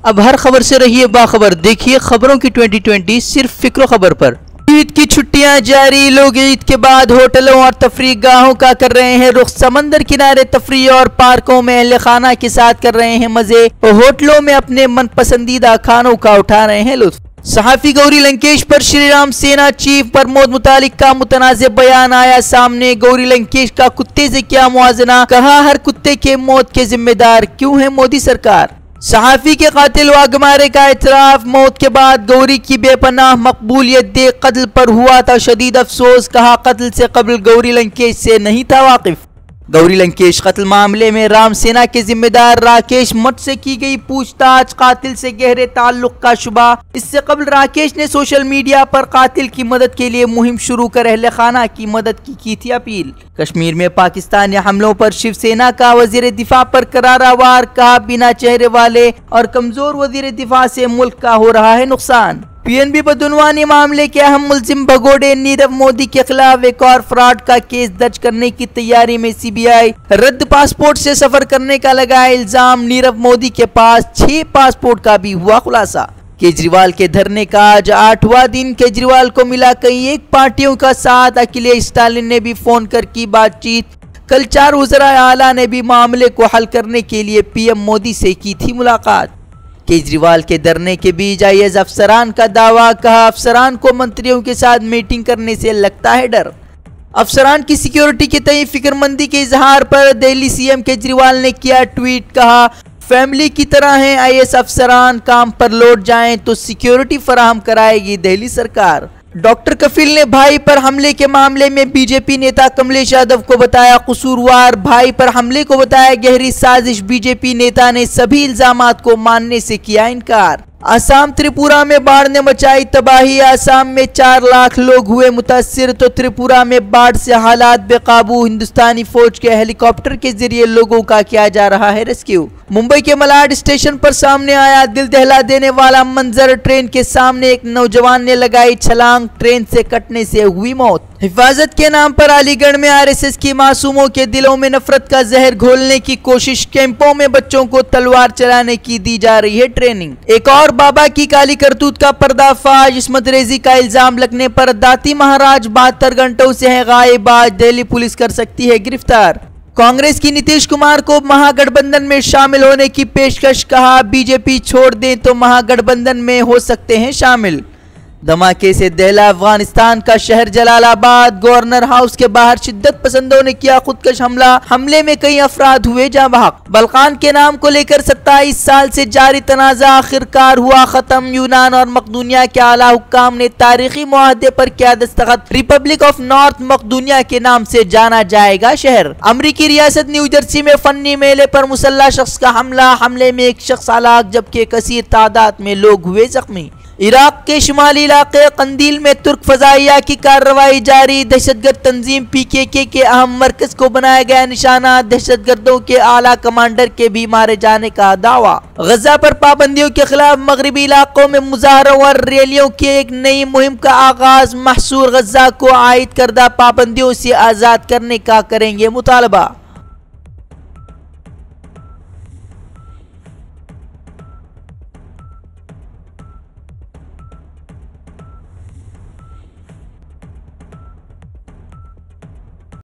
अब हर खबर से रहिए बाखबर। देखिए खबरों की 2020 सिर्फ फिक्रो खबर पर। ईद की छुट्टियां जारी, लोग ईद के बाद होटलों और तफरीह गाहों का कर रहे हैं रुख। समंदर किनारे तफरीह और पार्कों में अहले खाना के साथ कर रहे हैं मजे और होटलों में अपने मन पसंदीदा खानों का उठा रहे हैं लुत्फ। सहाफी गौरी लंकेश पर श्री राम सेना चीफ प्रमोद मुतालिक का मुतनाज़िब बयान आया सामने। गौरी लंकेश का कुत्ते से क्या मुआवजा, कहा हर कुत्ते के मौत के जिम्मेदार क्यों है मोदी सरकार। सहाफी के कातिल वागमारे का इतराफ, मौत के बाद गौरी की बेपनाह मकबूलियत देख कत्ल पर हुआ था शदीद अफसोस, कहा कत्ल से कबल गौरी लंकेश से नहीं था वाकिफ। गौरी लंकेश कत्ल मामले में राम सेना के जिम्मेदार राकेश मठ से की गई पूछताछ, कातिल से गहरे ताल्लुक का शुबा। इससे कबल राकेश ने सोशल मीडिया पर कातिल की मदद के लिए मुहिम शुरू कर अहले खाना की मदद की थी अपील। कश्मीर में पाकिस्तानी हमलों पर शिवसेना का वजीर दिफा पर करारा वार, कहा बिना चेहरे वाले और कमजोर वजीर दिफा से मुल्क का हो रहा है नुकसान। पीएनबी बदनवानी मामले के अहम मुलजिम भगोड़े नीरव मोदी के खिलाफ एक और फ्रॉड का केस दर्ज करने की तैयारी में सीबीआई। रद्द पासपोर्ट से सफर करने का लगाया इल्जाम, नीरव मोदी के पास 6 पासपोर्ट का भी हुआ खुलासा। केजरीवाल के धरने का आज 8वां दिन, केजरीवाल को मिला कई एक पार्टियों का साथ। अखिलेश स्टालिन ने भी फोन कर की बातचीत। कल 4 वज़राए आला ने भी मामले को हल करने के लिए पीएम मोदी से की थी मुलाकात। केजरीवाल के धरने के बीच आईएएस अफसरान का दावा, कहा अफसरान को मंत्रियों के साथ मीटिंग करने से लगता है डर। अफसरान की सिक्योरिटी के तय फिक्रमंदी के इजहार पर दिल्ली सीएम केजरीवाल ने किया ट्वीट, कहा फैमिली की तरह हैं आईएएस अफसरान, काम पर लौट जाएं तो सिक्योरिटी फराहम कराएगी दिल्ली सरकार। डॉक्टर कफील ने भाई पर हमले के मामले में बीजेपी नेता कमलेश यादव को बताया कसूरवार, भाई पर हमले को बताया गहरी साजिश। बीजेपी नेता ने सभी इल्जामात को मानने से किया इनकार। असम त्रिपुरा में बाढ़ ने मचाई तबाही, असम में 4 लाख लोग हुए मुतासिर तो त्रिपुरा में बाढ़ से हालात बेकाबू। हिंदुस्तानी फौज के हेलीकॉप्टर के जरिए लोगों का किया जा रहा है रेस्क्यू। मुंबई के मलाड स्टेशन पर सामने आया दिल दहला देने वाला मंजर, ट्रेन के सामने एक नौजवान ने लगाई छलांग, ट्रेन से कटने से हुई मौत। हिफाजत के नाम पर अलीगढ़ में आरएसएस की मासूमों के दिलों में नफरत का जहर घोलने की कोशिश, कैंपों में बच्चों को तलवार चलाने की दी जा रही है ट्रेनिंग। एक और बाबा की काली करतूत का पर्दाफाश, इस्मत रेजी का इल्जाम लगने पर दाती महाराज 72 घंटों से है गायब, आज दिल्ली पुलिस कर सकती है गिरफ्तार। कांग्रेस की नीतीश कुमार को महागठबंधन में शामिल होने की पेशकश, कहा बीजेपी छोड़ दें तो महागठबंधन में हो सकते हैं शामिल। धमाके से दहला अफगानिस्तान का शहर जलालाबाद, गवर्नर हाउस के बाहर शिद्दत पसंदों ने किया खुदकश हमला, हमले में कई अफराद हुए जाँ बहक। बल्कान के नाम को लेकर 27 साल से जारी तनाज़ा आखिरकार हुआ खत्म, यूनान और मकदूनिया के आला हुक्काम ने तारीखी मुआहदे पर किया दस्तखत, रिपब्लिक ऑफ नॉर्थ मकदूनिया के नाम से जाना जाएगा शहर। अमरीकी रियासत न्यू जर्सी में फन्नी मेले पर मुसल्ला शख्स का हमला, हमले में एक शख्स हलाक जबकि कसीर तादाद में लोग हुए जख्मी। इराक के शुमाली इलाके कंदील में तुर्क फजाइया की कार्रवाई जारी, दहशतगर्द तंजीम पीकेके के अहम मरकज को बनाया गया निशाना, दहशतगर्दों के आला कमांडर के भी मारे जाने का दावा। गजा पर पाबंदियों के खिलाफ मगरबी इलाकों में मुजाहरों और रैलियों की एक नई मुहिम का आगाज, महसूर गजा को आयद करदा पाबंदियों से आजाद करने का करेंगे मुतालबा।